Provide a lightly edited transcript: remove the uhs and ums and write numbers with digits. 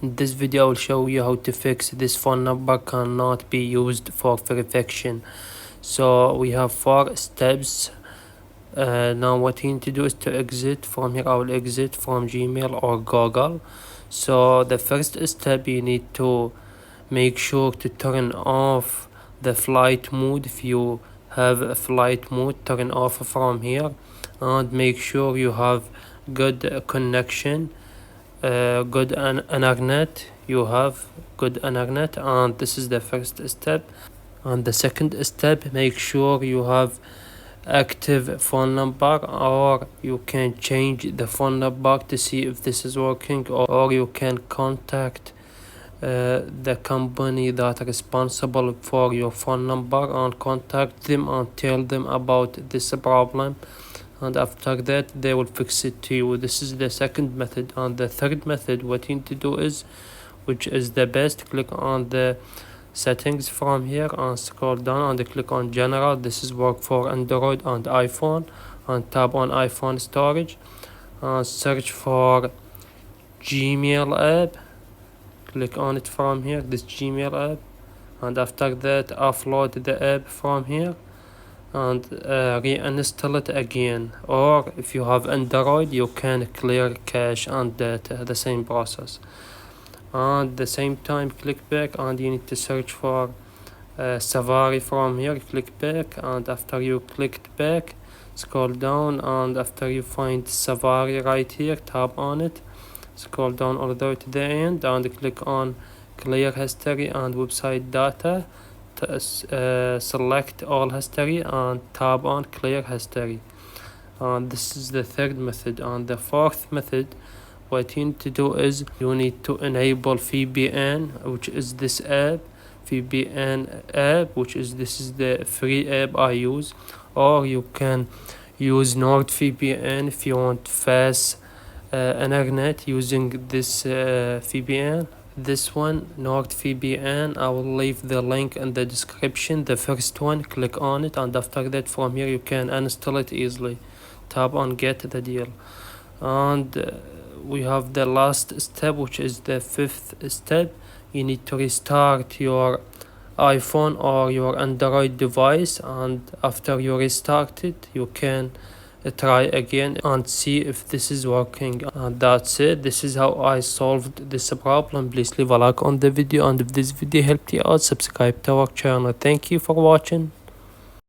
In this video I will show you how to fix this phone number cannot be used for verification. So we have 4 steps. Now what you need to do is to exit from here. I will exit from Gmail or Google. So the first step, you need to make sure to turn off the flight mode. If you have a flight mode, turn off from here, and make sure you have good connection, good internet. You have good internet, and this is the first step. And the second step, make sure you have active phone number, or you can change the phone number to see if this is working, or you can contact the company that is responsible for your phone number and contact them and tell them about this problem, and after that they will fix it to you. This is the second method. And the third method, what you need to do is, which is the best, click on the settings from here and scroll down and click on general. This is work for Android and iPhone, and tap on iPhone storage and search for Gmail app. Click on it from here, this Gmail app, and after that upload the app from here and reinstall it again. Or if you have Android, you can clear cache and data, the same process. And at the same time, click back and you need to search for Safari from here. Click back, and after you clicked back, scroll down, and after you find Safari right here, tap on it, scroll down all the way to the end and click on clear history and website data. Select all history and tap on clear history. And this is the third method. And the fourth method, what you need to do is you need to enable VPN, which is this app, VPN app, which is this is the free app I use. Or you can use NordVPN if you want fast internet using this VPN. This one, NordVPN, I will leave the link in the description. The first one, click on it, and after that from here you can install it easily. Tap on get the deal. And we have the last step, which is the fifth step. You need to restart your iPhone or your Android device, and after you restart it you can try again and see if this is working. And that's it. This is how I solved this problem. Please leave a like on the video, and if this video helped you out, subscribe to our channel. Thank you for watching.